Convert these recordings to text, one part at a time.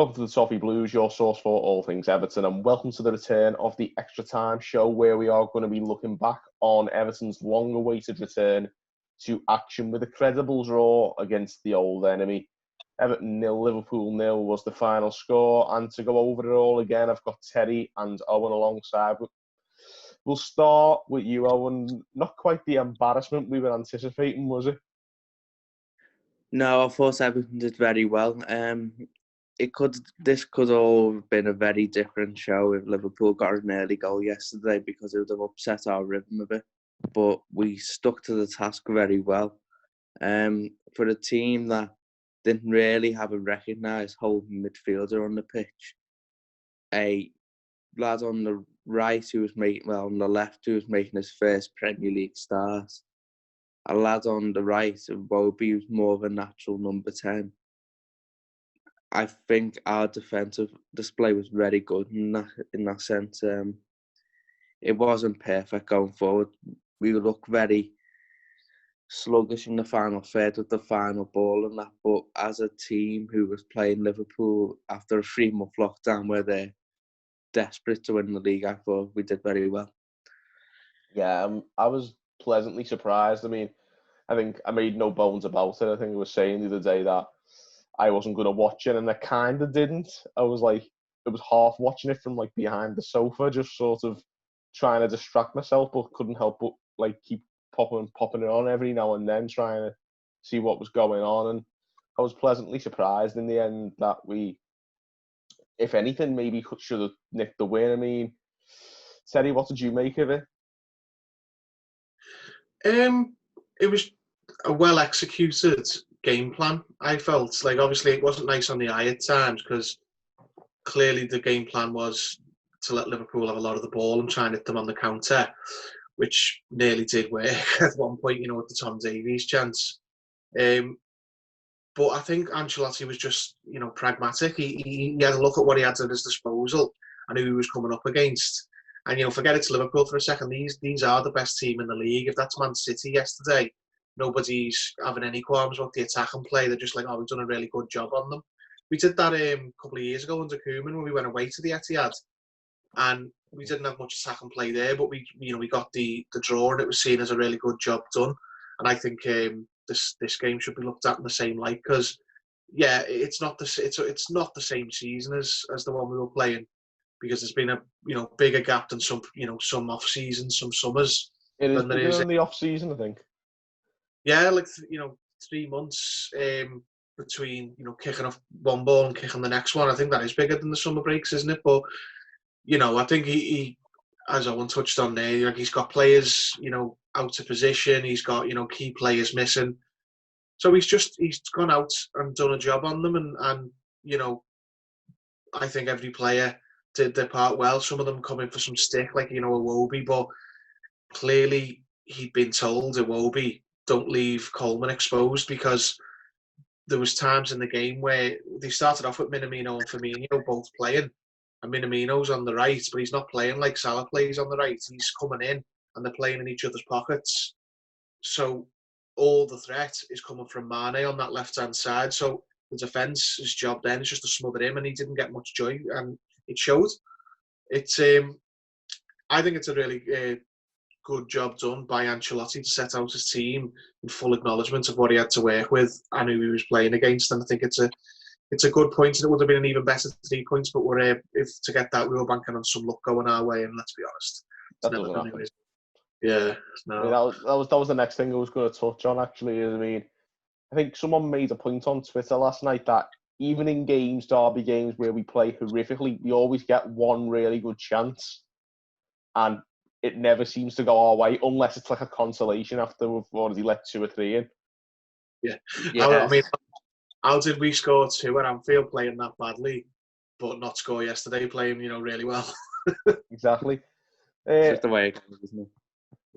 Welcome to the Toffee Blues, your source for all things Everton, and welcome to the return of the Extra Time show, where we are going to be looking back on Everton's long-awaited return to action with a credible draw against the old enemy. Everton 0, Liverpool 0 was the final score, and to go over it all again, I've got Terry and Owen alongside. We'll start with you, Owen. Not quite the embarrassment we were anticipating, was it? No, I thought Everton did very well. This could all have been a very different show if Liverpool got an early goal yesterday, because it would have upset our rhythm a bit. But we stuck to the task very well. For a team that didn't really have a recognised holding midfielder on the pitch, a lad on the right on the left who was making his first Premier League start, a lad on the right, Iwobi, was more of a natural number 10. I think our defensive display was very good in that sense. It wasn't perfect going forward. We looked very sluggish in the final third with the final ball and that. But as a team who was playing Liverpool after a 3-month lockdown where they're desperate to win the league, I thought we did very well. Yeah, I was pleasantly surprised. I mean, I think I made no bones about it. I think I was saying the other day that I wasn't going to watch it, and I kind of didn't. I was half watching it from behind the sofa, just sort of trying to distract myself, but couldn't help but keep popping it on every now and then, trying to see what was going on. And I was pleasantly surprised in the end that we, if anything, maybe should have nicked the win. I mean, Terry, what did you make of it? It was a well-executed game plan. I felt obviously it wasn't nice on the eye at times, because clearly the game plan was to let Liverpool have a lot of the ball and try and hit them on the counter, which nearly did work at one point, with the Tom Davies chance. But I think Ancelotti was just, pragmatic. He had a look at what he had at his disposal and who he was coming up against. And, forget it's Liverpool for a second. These are the best team in the league. If that's Man City yesterday, nobody's having any qualms about the attack and play. They're just we've done a really good job on them. We did that a couple of years ago under Koeman when we went away to the Etihad. And we didn't have much attack and play there, but we got the draw, and it was seen as a really good job done. And I think this game should be looked at in the same light, because it's not the same season as the one we were playing, because there's been a bigger gap than some off seasons, some summers. It is bigger than the off season, I think. Yeah, 3 months between kicking off one ball and kicking the next one. I think that is bigger than the summer breaks, isn't it? But I think he as Owen touched on there, he's got players out of position. He's got key players missing. So he's gone out and done a job on them, and I think every player did their part well. Some of them come in for some stick, Iwobi, but clearly he'd been told, Iwobi, don't leave Coleman exposed, because there was times in the game where they started off with Minamino and Firmino both playing, and Minamino's on the right, but he's not playing like Salah plays on the right. He's coming in and they're playing in each other's pockets. So all the threat is coming from Mane on that left-hand side. So the defence's job then is just to smother him, and he didn't get much joy, and it showed. It's I think it's a really good job done by Ancelotti to set out his team in full acknowledgement of what he had to work with and who he was playing against. And I think it's a good point, and it would have been an even better 3 points, but if to get that, we were banking on some luck going our way, and let's be honest, that doesn't happen. Yeah, no. I mean, that was the next thing I was going to touch on, actually. I think someone made a point on Twitter last night that even in derby games where we play horrifically, we always get one really good chance, and it never seems to go our way unless it's a consolation after we've already let 2 or 3 in. Yeah. I mean, how did we score 2 at Anfield playing that badly, but not score yesterday playing, really well? Exactly. It's just the way it goes, isn't it?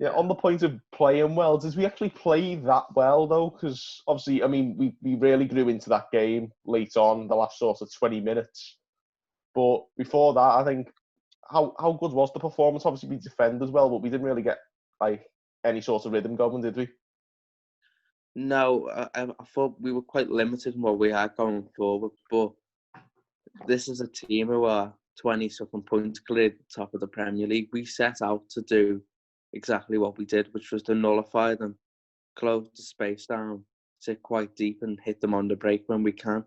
Yeah, on the point of playing well, did we actually play that well, though? Because, obviously, I mean, we really grew into that game late on, the last sort of 20 minutes. But before that, I think, how good was the performance? Obviously, we defended as well, but we didn't really get, any sort of rhythm going, did we? No, I thought we were quite limited in what we had going forward. But this is a team who are 20-something points clear at the top of the Premier League. We set out to do exactly what we did, which was to nullify them, close the space down, sit quite deep and hit them on the break when we can.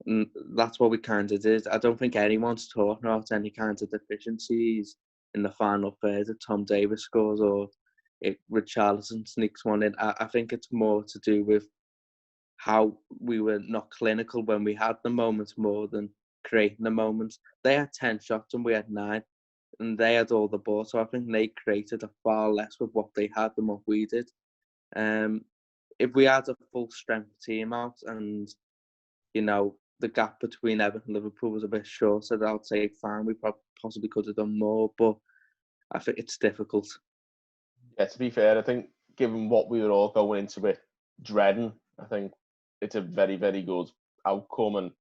And that's what we kind of did. I don't think anyone's talking about any kinds of deficiencies in the final third that Tom Davis scores or Richarlison sneaks one in. I think it's more to do with how we were not clinical when we had the moments more than creating the moments. They had 10 shots and we had 9, and they had all the ball. So I think they created a far less with what they had than what we did. If we had a full strength team out and, the gap between Everton and Liverpool was a bit shorter, I'd say fine, we possibly could have done more, but I think it's difficult. Yeah, to be fair, I think given what we were all going into it dreading, I think it's a very, very good outcome, and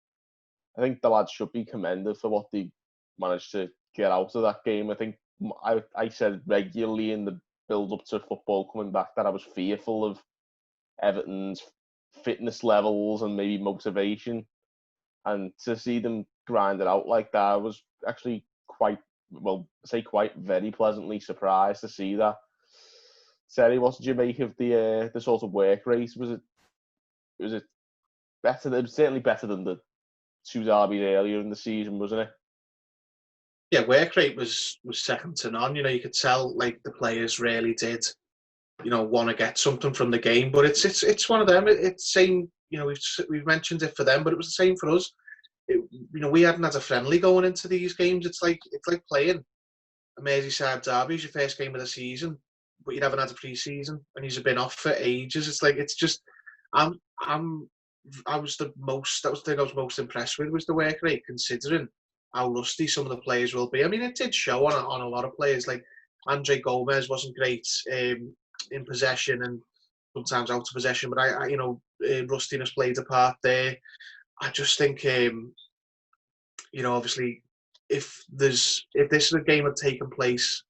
I think the lads should be commended for what they managed to get out of that game. I think I said regularly in the build-up to football coming back that I was fearful of Everton's fitness levels and maybe motivation, and to see them grind it out like that, I was actually very pleasantly surprised to see that. Terry, what did you make of the sort of work rate? Was it better? It was certainly better than the 2 derbies earlier in the season, wasn't it? Yeah, work rate was second to none. You could tell like the players really did, want to get something from the game. But it's one of them. It's same. We've mentioned it for them, but it was the same for us. We hadn't had a friendly going into these games. It's like playing a Merseyside derby as your first game of the season, but you haven't had a pre-season and you've been off for ages. It's just I was the thing I was most impressed with was the work rate, considering how rusty some of the players will be. I mean, it did show on a lot of players. Like Andre Gomez wasn't great in possession and sometimes out of possession, but rustiness played a part there. I just think, obviously, if this game had taken place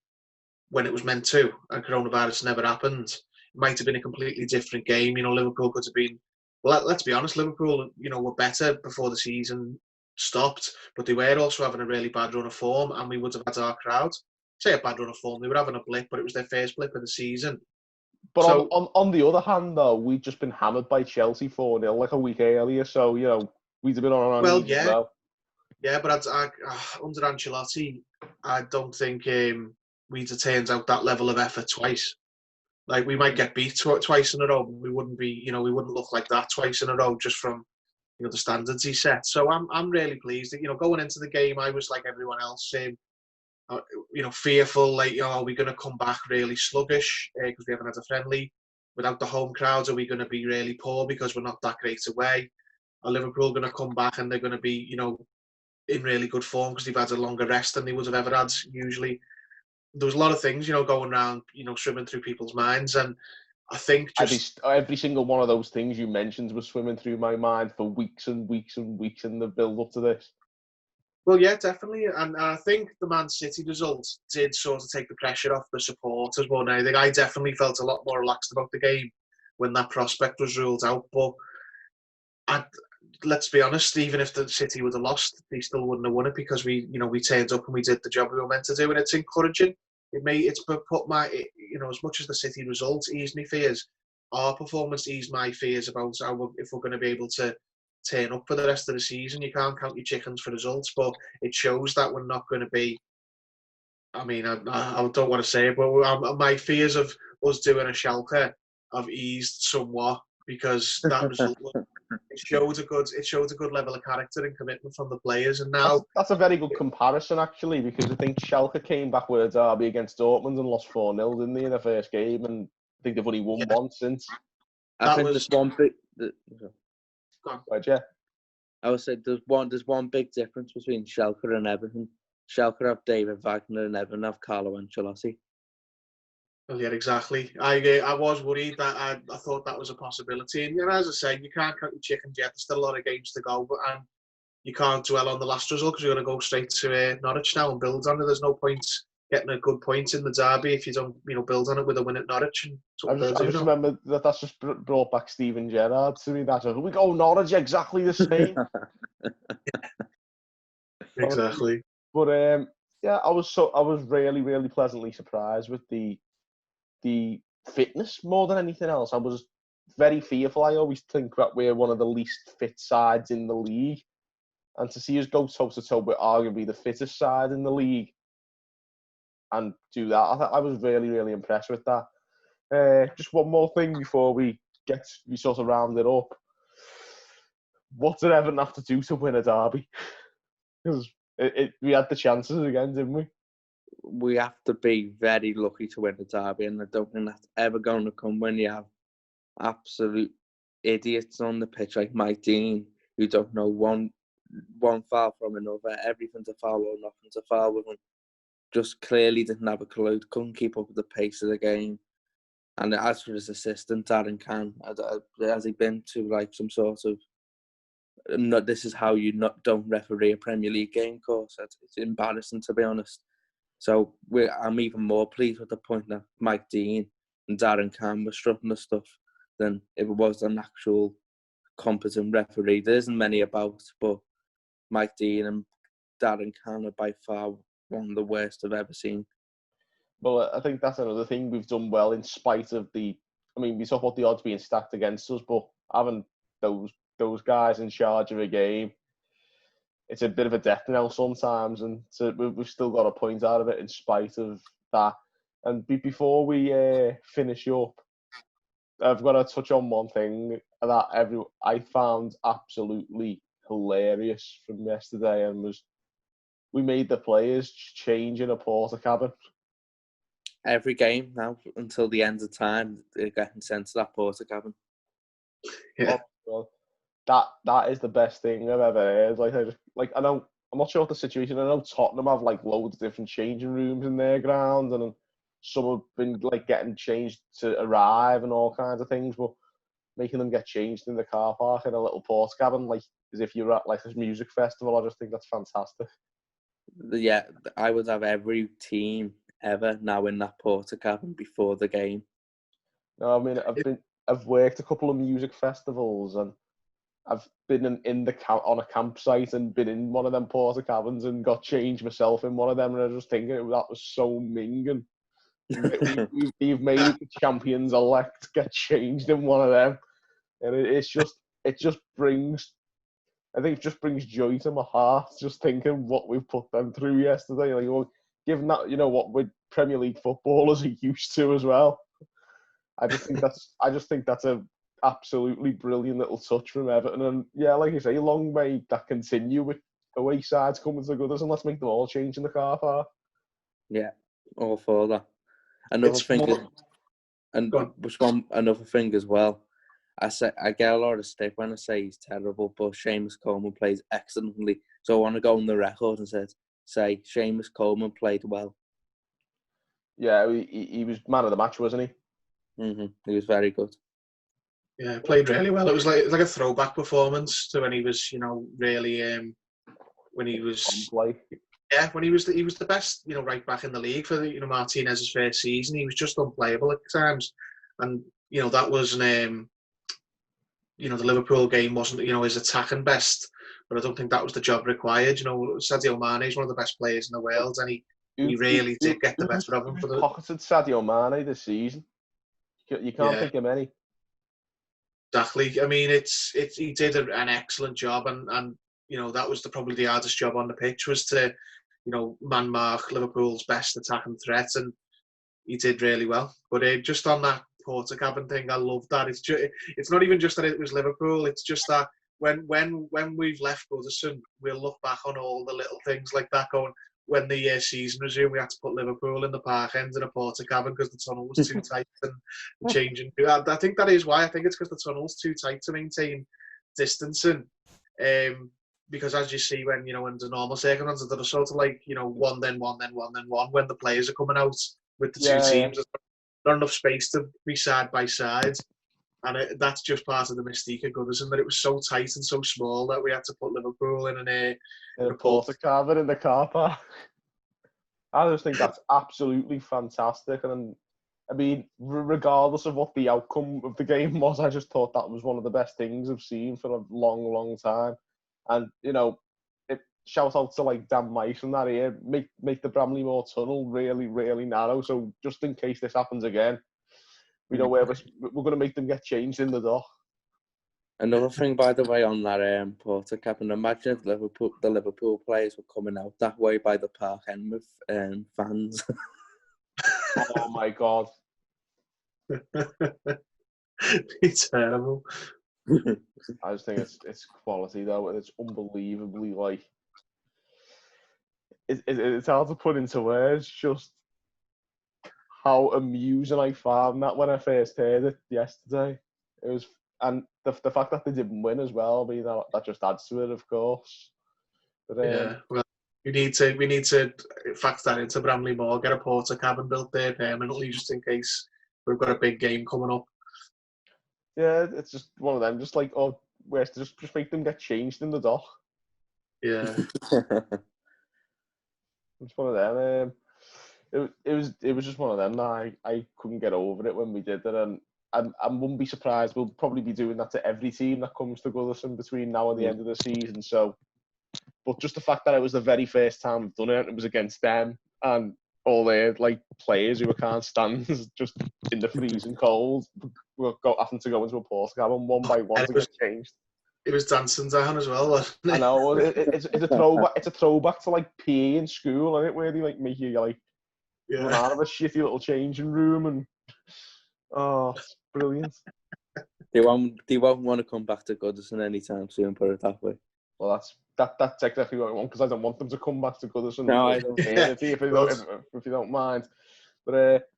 when it was meant to, and coronavirus never happened, it might have been a completely different game. Liverpool could have been. Well, let's be honest. Liverpool, were better before the season stopped, but they were also having a really bad run of form, and we would have had our crowd. Say a bad run of form. They were having a blip, but it was their first blip of the season. But so, on the other hand, though, we'd just been hammered by Chelsea 4-0 like a week earlier, so we'd have been on our knees as well. Yeah, but under Ancelotti, I don't think we'd have turned out that level of effort twice. Like, we might get beat twice in a row, but we wouldn't be, we wouldn't look like that twice in a row just from, the standards he set. So I'm really pleased that, going into the game, I was like everyone else, fearful, like, are we going to come back really sluggish because we haven't had a friendly? Without the home crowds, are we going to be really poor because we're not that great away? Are Liverpool going to come back and they're going to be, in really good form because they've had a longer rest than they would have ever had usually? There was a lot of things, going around, swimming through people's minds, and I think just every single one of those things you mentioned was swimming through my mind for weeks and weeks and weeks in the build-up to this. Well, yeah, definitely, and I think the Man City result did sort of take the pressure off the supporters more than anything. I definitely felt a lot more relaxed about the game when that prospect was ruled out, but let's be honest, even if the City would have lost, they still wouldn't have won it because we turned up and we did the job we were meant to do, and it's encouraging. It's put my, as much as the City result eased me fears, our performance eased my fears about if we're going to be able to turn up for the rest of the season. You can't count your chickens for results, but it shows that we're not going to be. I mean, I don't want to say it, but my fears of us doing a Schalke have eased somewhat because that result. It showed a good level of character and commitment from the players, and now that's a very good comparison actually, because I think Schalke came back with a derby against Dortmund and lost 4-0, didn't they, in the first game, and I think they've only won once since. I think there's one big. I would say there's one big difference between Schalke and Everton. Schalke have David Wagner and Everton have Carlo Ancelotti. Well, yeah, exactly. I was worried that I thought that was a possibility. And as I say, you can't count your chickens yet. There's still a lot of games to go, and you can't dwell on the last result because you're going to go straight to Norwich now and build on it. There's no point getting a good point in the derby if you don't, build on it with a win at Norwich. And I just remember that's just brought back Steven Gerrard to me. That's we go Norwich exactly the same. Exactly. But yeah, I was really, really pleasantly surprised with the fitness more than anything else. I was very fearful. I always think that we're one of the least fit sides in the league, and to see us go toe to toe with arguably the fittest side in the league and do that, I was really, really impressed with that. Just one more thing before we sort of round it up. What did Everton have to do to win a derby? Because we had the chances again, didn't we? We have to be very lucky to win the derby, and I don't think that's ever going to come when you have absolute idiots on the pitch like Mike Dean, who don't know one foul from another, everything's a foul or nothing's a foul with him. Just clearly didn't have a clue, couldn't keep up with the pace of the game. And as for his assistant, Darren Can, has he been to like some sort of this is how you don't referee a Premier League game course? It's embarrassing, to be honest. So I'm even more pleased with the point that Mike Dean and Darren Can were strutting the stuff than if it was an actual competent referee. There isn't many about, but Mike Dean and Darren Can are by far one of the worst I've ever seen. Well, I think that's another thing we've done well in spite of we talk about the odds being stacked against us, but having those guys in charge of a game, it's a bit of a death knell sometimes, and so we've still got a point out of it in spite of that. And before we finish up, I've got to touch on one thing that I found absolutely hilarious from yesterday, and we made the players change in a porter cabin. Every game now, until the end of time, they're getting sent to that porter cabin. Yeah. Oh, that is the best thing I've ever heard. I know, I'm not sure what the situation. I know Tottenham have like loads of different changing rooms in their ground, and some have been like getting changed to arrive and all kinds of things. But making them get changed in the car park in a little porter cabin, like as if you're at like this music festival, I just think that's fantastic. Yeah, I would have every team ever now in that porter cabin before the game. No, I mean I've worked a couple of music festivals, and I've been on a campsite and been in one of them porter cabins and got changed myself in one of them, and I was just thinking that was so minging. We've made the champions elect get changed in one of them, and it just brings joy to my heart just thinking what we've put them through yesterday. Like, well, given that what with Premier League footballers are used to as well. I just think that's a absolutely brilliant little touch from Everton, and yeah, like you say, long may that continue with away sides coming to Goodison. Let's make them all change in the car park. Yeah, all for that. Another thing as well. I get a lot of stick when I say he's terrible, but Seamus Coleman plays excellently. So I want to go on the record and say Seamus Coleman played well. Yeah, he was man of the match, wasn't he? Mm-hmm. He was very good. Yeah, played really well. It was like a throwback performance to when he was, really when he was when he was the best, right back in the league for Martinez's first season. He was just unplayable at times, and that wasn't the Liverpool game wasn't his attacking best, but I don't think that was the job required. Sadio Mane is one of the best players in the world, and he really did get the better of him. Pocketed Sadio Mane this season. You can't think of many. Exactly. I mean, he did an excellent job, and that was probably the hardest job on the pitch, was to man mark Liverpool's best attacking threat, and he did really well. But just on that porter cabin thing, I love that. It's not even just that it was Liverpool. It's just that when we've left Goodison, we'll look back on all the little things like that. Going, when the season resumed, we had to put Liverpool in the park end in a porter cabin because the tunnel was too tight and changing. I think that is why. I think it's because the tunnel's too tight to maintain distancing. Because as you see when under normal circumstances, they're sort of like one then one then one then one when the players are coming out with the two teams. There's not enough space to be side by side, and that's just part of the mystique of Goodison, that it was so tight and so small that we had to put Liverpool in a porter cabin in the car park. I just think that's absolutely fantastic, and I mean, regardless of what the outcome of the game was, I just thought that was one of the best things I've seen for a long, long time. And shout out to like Dan Mice and that here, make the Bramley-Moore tunnel really, really narrow. So just in case this happens again, we know where we're going to make them get changed in the dock. Another thing, by the way, on that Porter cap, and imagine if the Liverpool players were coming out that way by the Park End with fans. Oh my God. It's terrible. I just think it's quality though, and it's unbelievably like it's hard to put into words just how amusing I found that when I first heard it yesterday. It was, and the fact that they didn't win as well, I mean, that just adds to it, of course. But Yeah, well, we need to factor that into Bramley-Moore, get a porter cabin built there permanently just in case we've got a big game coming up. yeah, it's just one of them. Just like, oh, where's just make them get changed in the dock. Yeah. It's one of them. It was just one of them that I couldn't get over it when we did it, and I wouldn't be surprised. We'll probably be doing that to every team that comes to Goodison between now and the end of the season. So, but just the fact that it was the very first time we've done it, it was against them and all their like players who can't stand just in the freezing cold, we're having to go into a porter cabin one by one to get changed. It was dancing down as well, wasn't it? I know it's a throwback. It's a throwback to like PE in school, isn't it? Where they like make you like run out of a shitty little changing room, and it's brilliant. They won't want to come back to Goodison anytime soon, put it that way. Well, that's exactly what I want, because I don't want them to come back to Goodison. No, I don't. If you don't mind. But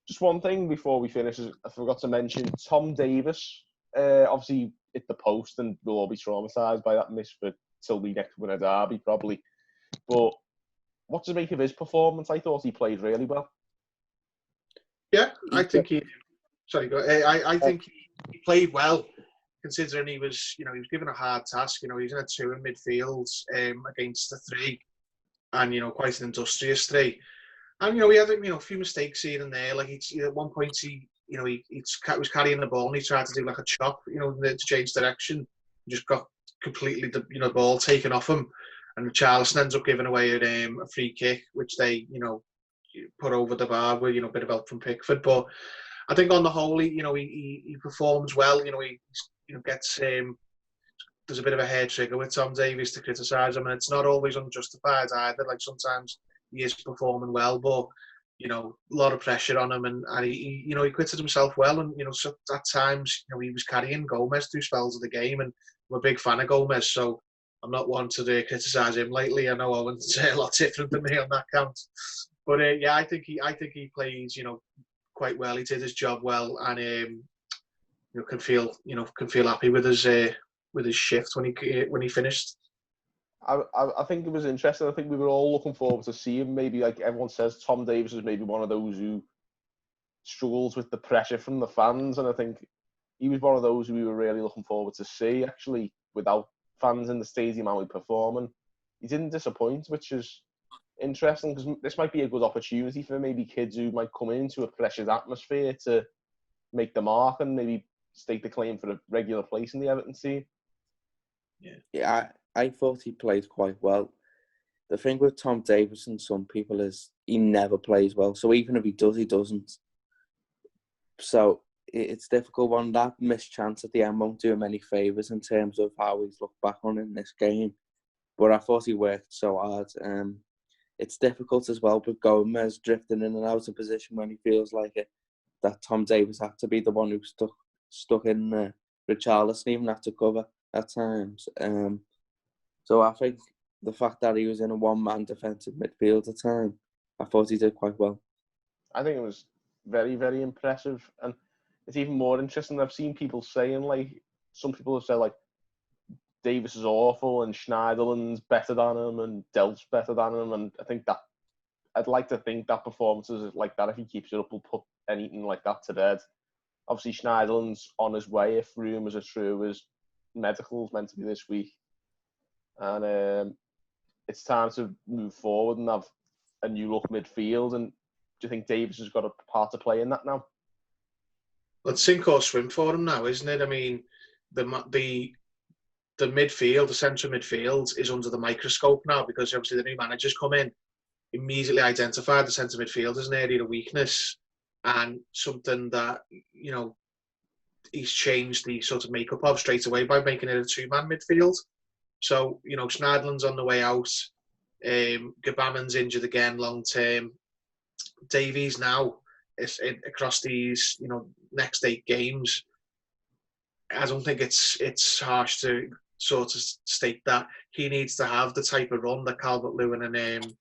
just one thing before we finish, I forgot to mention Tom Davis. Obviously, hit the post, and we'll all be traumatised by that miss till we next win a derby, probably. But what to make of his performance? I thought he played really well. Yeah, I think he. Sorry, go. I think he played well, considering he was given a hard task. He's in a 2 in midfield against the 3, and quite an industrious 3. And he had a few mistakes here and there. Like at one point he was carrying the ball and he tried to do like a chop, to change direction. He just got completely the ball taken off him, and Charleston ends up giving away a free kick, which they put over the bar with a bit of help from Pickford. But I think on the whole, he performs well. He gets there's a bit of a hair trigger with Tom Davies to criticise him, and it's not always unjustified either. Like sometimes he is performing well, but a lot of pressure on him, and he acquitted himself well, and so at times he was carrying Gomez through spells of the game, and I'm a big fan of Gomez, so I'm not one to criticise him lately. I know Owen's a lot different than me on that count, but I think he plays quite well. He did his job well, and can feel happy with his shift when he finished. I think it was interesting. I think we were all looking forward to see him. Maybe like everyone says, Tom Davis is maybe one of those who struggles with the pressure from the fans, and I think he was one of those who we were really looking forward to see. Actually, without fans in the stadium, how he performing, he didn't disappoint, which is interesting, because this might be a good opportunity for maybe kids who might come into a pressured atmosphere to make the mark and maybe stake the claim for a regular place in the Everton team. Yeah, I thought he played quite well. The thing with Tom Davis and some people is he never plays well. So even if he does, he doesn't. So it's difficult. One that missed chance at the end won't do him any favours in terms of how he's looked back on in this game. But I thought he worked so hard. It's difficult as well with Gomez drifting in and out of position when he feels like it. That Tom Davis had to be the one who stuck in there. Richarlison even had to cover at times. So I think the fact that he was in a one-man defensive midfield at the time, I thought he did quite well. I think it was very, very impressive. And it's even more interesting. I've seen people saying, like, some people have said, like, Davis is awful and Schneiderlin's better than him and Delp's better than him. And I think that, I'd like to think that performances like that, if he keeps it up, will put anything like that to bed. Obviously, Schneiderlin's on his way, if rumours are true. His medical's meant to be this week. And it's time to move forward and have a new look midfield. And do you think Davis has got a part to play in that now? Well, it's sink or swim for him now, isn't it? I mean, the the midfield, the central midfield, is under the microscope now because obviously the new managers come in, immediately identified the centre midfield as an area of weakness and something that, you know, he's changed the sort of makeup of straight away by making it a two-man midfield. So, you know, Schneiderlin's on the way out. Gabaman's injured again long term. Davies now is across these, you know, next 8 games. I don't think it's harsh to sort of state that he needs to have the type of run that Calvert-Lewin and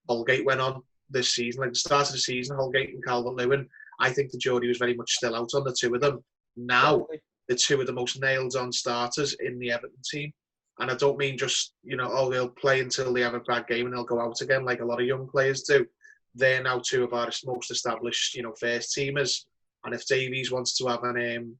Holgate went on this season. Like the start of the season, Holgate and Calvert-Lewin, I think the jury was very much still out on the two of them. Now, the two of the most nailed-on starters in the Everton team. And I don't mean just, you know, oh, they'll play until they have a bad game and they'll go out again like a lot of young players do. They're now two of our most established, you know, first teamers. And if Davies wants to have an,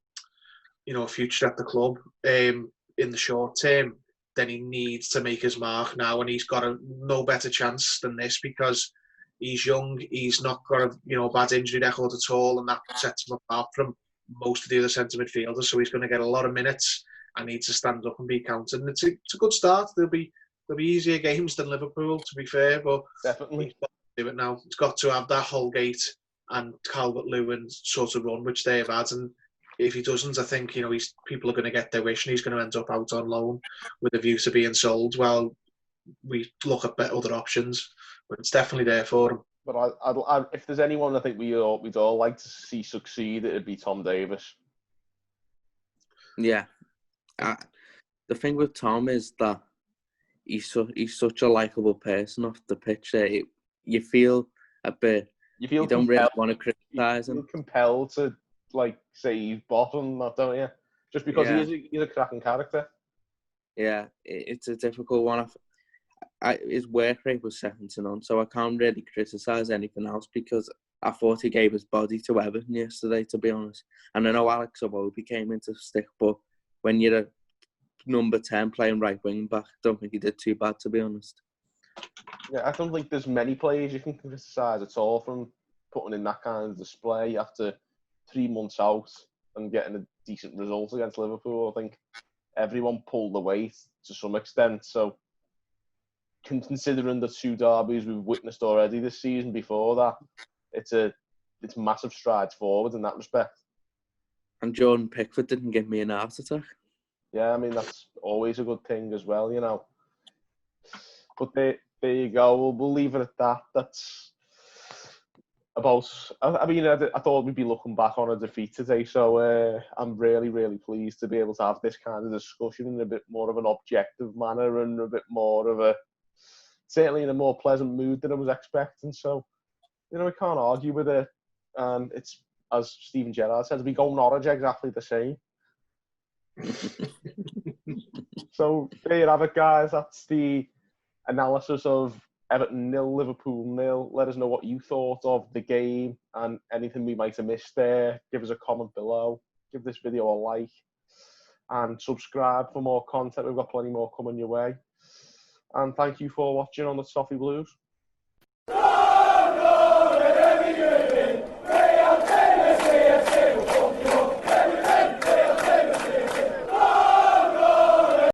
you know, a future at the club in the short term, then he needs to make his mark now. And he's got no better chance than this because he's young. He's not got a, you know, bad injury record at all. And that sets him apart from most of the other centre midfielders. So he's going to get a lot of minutes and needs to stand up and be counted. And it's a good start. There'll be easier games than Liverpool, to be fair, but definitely he's got to do it now. He's got to have that Holgate and Calvert-Lewin sort of run, which they have had. And if he doesn't, I think, you know, people are going to get their wish and he's going to end up out on loan with a view to being sold while we look at other options. But it's definitely there for him. But I, if there's anyone I think we'd all like to see succeed, it'd be Tom Davies. Yeah. The thing with Tom is that he's such a likeable person off the pitch that you feel a bit. You don't really want to criticise him. You feel compelled to like say he's bottom, don't you? Just because he's a cracking character. Yeah, it's a difficult one. His work rate was second to none, so I can't really criticise anything else because I thought he gave his body to Everton yesterday, to be honest. And I know Alex Iwobi came into stick, but when you're a number 10 playing right wing back, I don't think he did too bad, to be honest. Yeah, I don't think there's many players you can criticise at all from putting in that kind of display after 3 months out and getting a decent result against Liverpool. I think everyone pulled the weight to some extent. So, considering the 2 derbies we've witnessed already this season before that, it's massive strides forward in that respect. And Jordan Pickford didn't give me an heart attack. Yeah, I mean, that's always a good thing as well, you know. But there you go. We'll leave it at that. That's about... I mean, I thought we'd be looking back on a defeat today, so I'm really, really pleased to be able to have this kind of discussion in a bit more of an objective manner and a bit more of a... certainly in a more pleasant mood than I was expecting. So, you know, we can't argue with it. And it's, as Stephen Gerrard says, we go Norwich exactly the same. So there you have it, guys. That's the analysis of Everton 0, Liverpool 0. Let us know what you thought of the game and anything we might have missed there. Give us a comment below. Give this video a like. And subscribe for more content. We've got plenty more coming your way. And thank you for watching on the Toffee Blues.